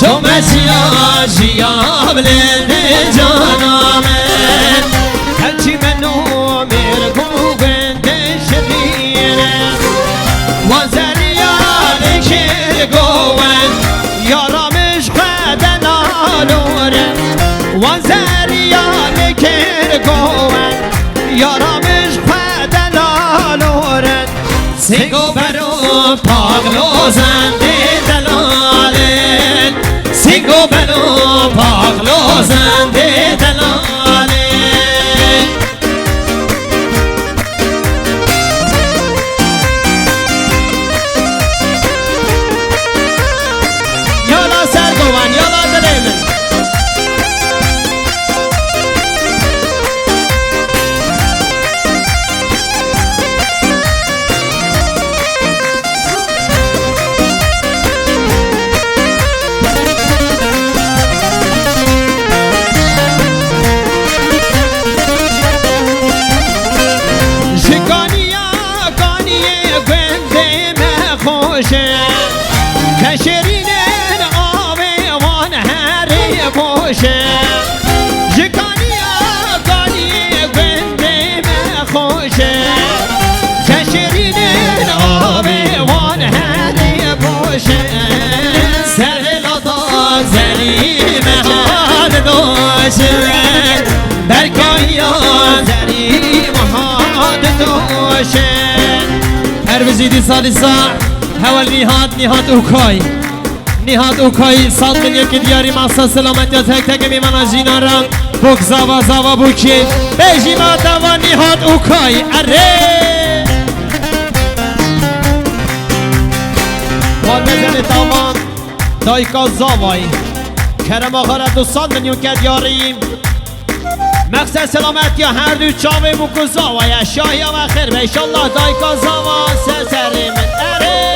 شمسيا جياب للجانا من هلشي منو ميركو بنت الشرير وزريا لكير قوان يا رمش خدنا لورن وزريا لكير قوان يا رمش خدنا لورن سيقو برو پاگلو زنده دلالن سیگو بلو پاگلو زنده دلاله یالا سرگوان یالا دلیمن کشرینن آبی وان هری پوشه جکانیا گانی گنده مخوشه کشرینن آبی وان هری پوشه سرلاتا زری مهان دوشه برکایا زری مهان دوشه پروزیدی سالیسا هول نهاد اوکای صد ملیون که دیاری مقصد سلامت یا تک تک میمانا جینا رنگ بک زوا بوکی بیجی ما دوا نهاد اوکای اره بار بزن تاوان دایکا زاوای کرم آخرت 200 میلیون که دیاریم مقصد سلامت یا هر دو چاوه بکو زاوای شاهی و خیر به ایشالله دایکا زاوا سسریم اره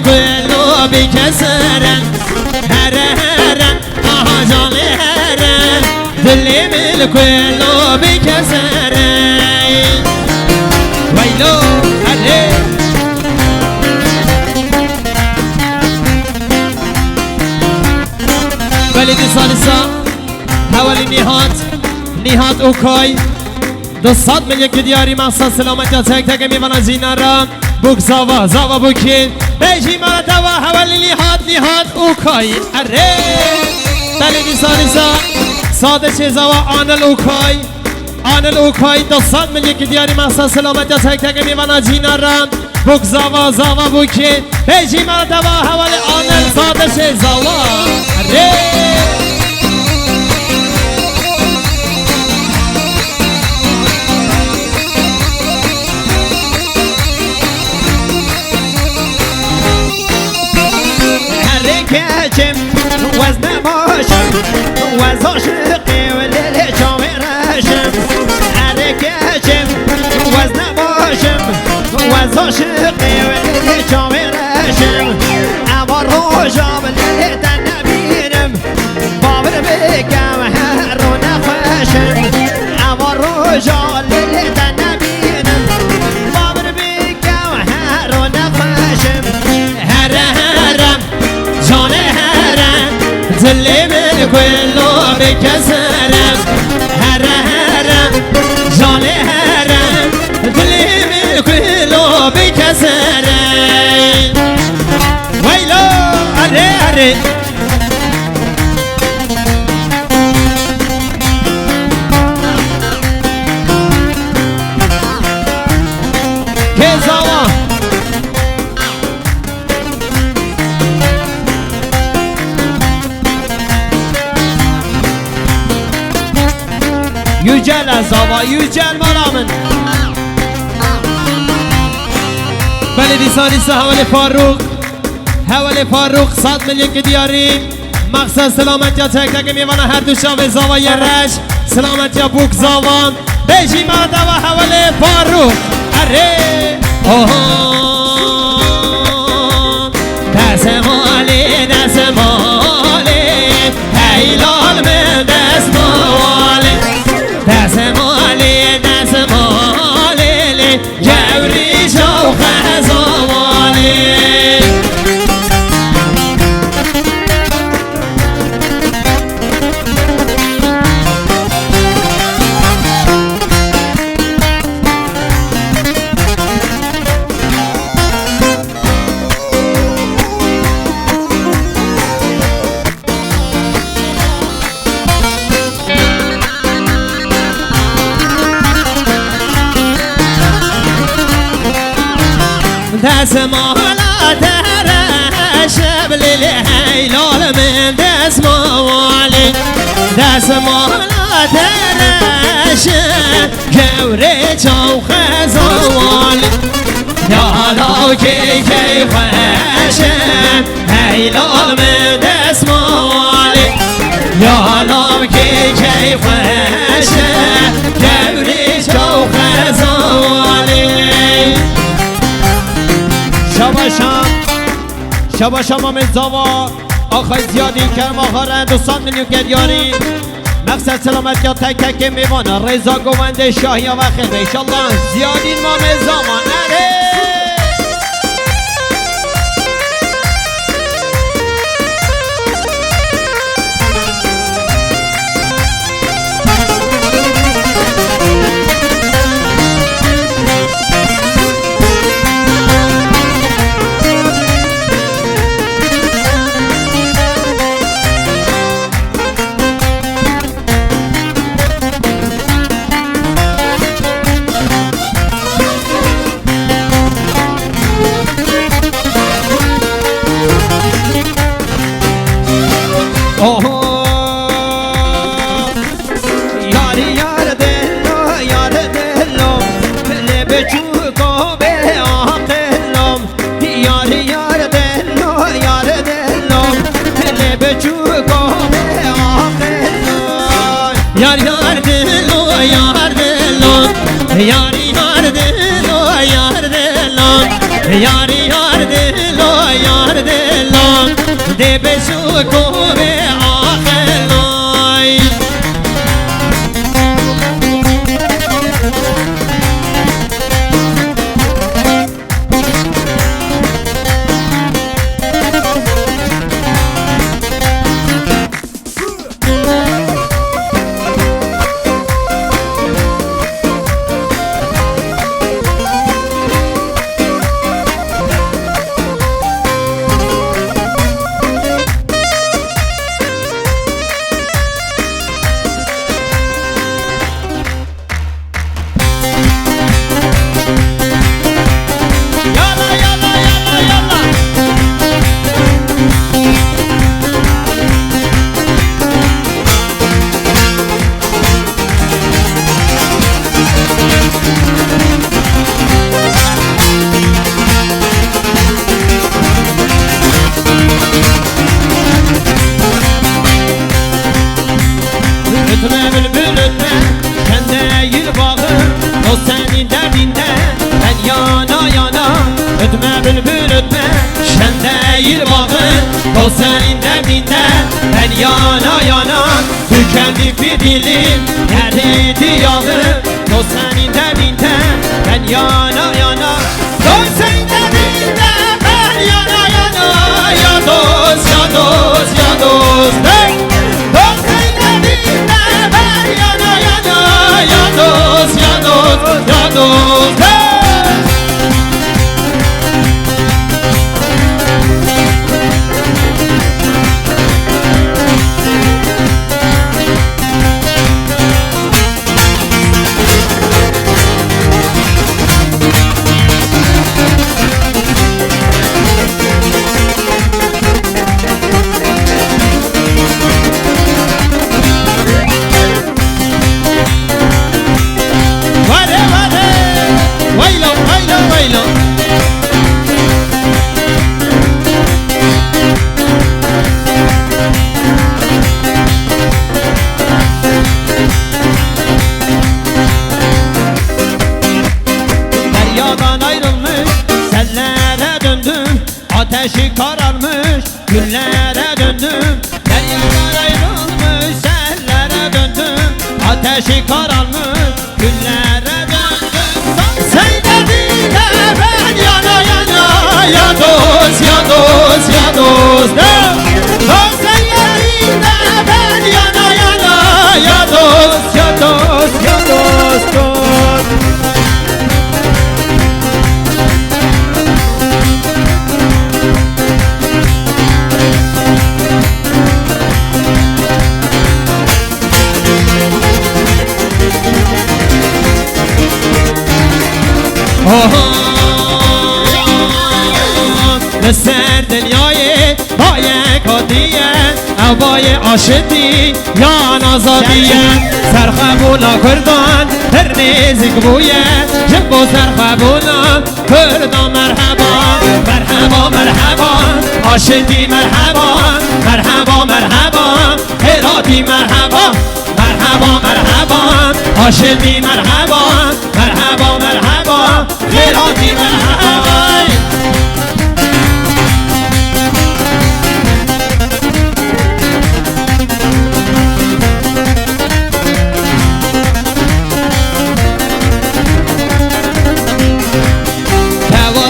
كله بكسرن هرهرن آها جاني هرن دلي من كله بكسرن ويلو علي ولدي صالصة حوالي نهاد اوكاي 200 میلیون که دیاری مقصد سلامت یا تک تک میوانه زینا را بوک زاوا بوکین بیجی ما دوا حوالی نهاد اوکای اره بلی سالیسا ساده چه زوا آنل اوکای 200 میلیون که دیاری مقصد سلامت یا تک تک میوانه زینا را بوک زاوا بوکین بیجی ما دوا حوالی آنل ساده چه زوا اره كاجم وزن ماشم وز عاشقي والليل جامي راشم على كاجم وزن ماشم وز عاشقي والليل جامي راشم أمر رجام اللي تنبينم بابر بكام هرون خاشم أمر رجال اللي تنبينم بابر بكام هرون خاشم هرم جان هرم دلی من کلو بکسرم هرم جان هرم دلی من کلو بکسرم ویلو اره yücel maramın Belediye salisi havale Faruk 100 milyon ki diyari Maksat selamet ya tek tek meyvana her düşa ve zava yerreş Selamet ya buk zavan Beji mada ve havale Faruk Arre Desemali Heylal me desmali Desemali Gevri şavk zavali دسمالا ترشب للهيلال من دسمالي دسمالا ترشب جوري جو خزوالي يا لو كي خشب هيلال من دسمالي يا لو كي خشب جوري جو خزوالي شبا شما من زوا آخای زیادی کرم آخاره 200 میلیون گریاری مقصد سلامت یا تک تک میوانه رضا گوونده شاهی و خیلی انشالله زیادی ما من زمان نره Yar dilon de beşu kove ahelay Ötme bülbül ötme şen değil bağın O senin derdinden ben yana yana Tükendi fidilim eridi yağım O senin derdinden ben yana yana O senin derdinden ben yana yana Ya dost ya dost ya dost hey! O senin derdinden ben yana yana Ya dost ya dost ya dost hey! dost dost yerinde ben yana yana ya dost ya dost ya dost dost. لسر دنیای بای کادیه او بای عاشقی یا نازادیه سرخبونا کردان هر نیزک بویه جبو سرخبونا کردان مرحبا مرحبا مرحبا عاشقی مرحبا مرحبا مرحبا هراتی مرحبا مرحبا مرحبا عاشقی مرحبا مرحبا مرحبا هراتی مرحبا.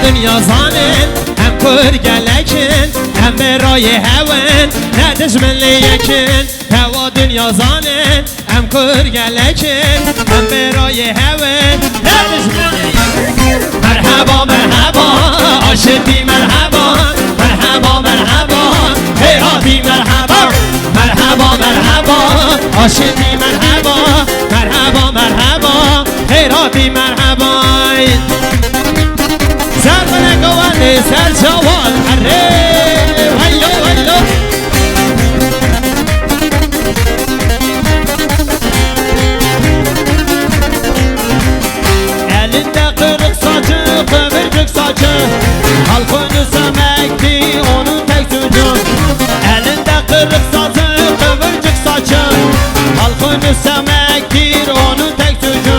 دنیا زانن هم پر گلکن هم برای هون نه دشمن لیکن هوا دنیا زانن هم پر گلکن هم برای هون نه دشمن لیکن. مرحبا مرحبا عاشقی مرحبا مرحبا مرحبا هراتی مرحبا مرحبا مرحبا عاشقی مرحبا مرحبا مرحبا هراتی مرحبا. سر قواني سر جوال حريم هلو هلو elinde kırık saçı kıvırcık saçı halkını sevmekti onun tek suçu. Elinde kırık saçı kıvırcık saçı halkını sevmektir onun tek suçu.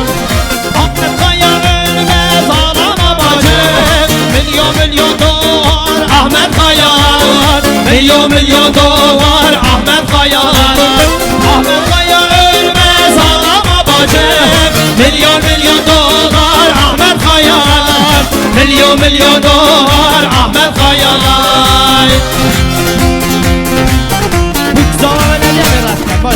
Ahmet Kaya ölmez ağlama bacı milyon dolar Ahmet Kaya milyon dolar Ahmet Kaya. Ahmet Kaya ölmez ağlama bacım milyon dolar Ahmet Kaya milyon dolar Ahmet Kaya. Bu zaman ne diye baş.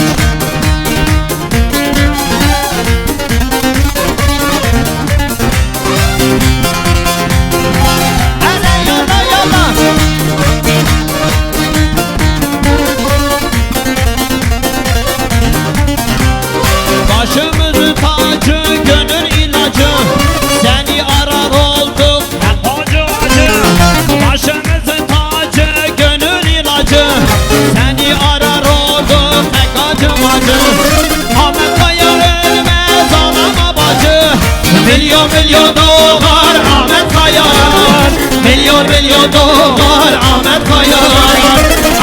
Başımızın tacı, gönül ilacı seni arar olduk hep acı acı. Başımızın tacı, gönül ilacı seni arar olduk hep acı acı. Ahmet Kaya ölmez ağlama bacı milyon dolar Ahmet Kaya milyon dolar Ahmet Kaya.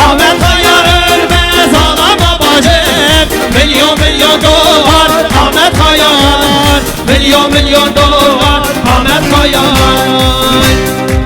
Ahmet Kaya ölmez ağlama bacı milyon dolar Ahmet Kaya milyon dolar Ahmet Kaya.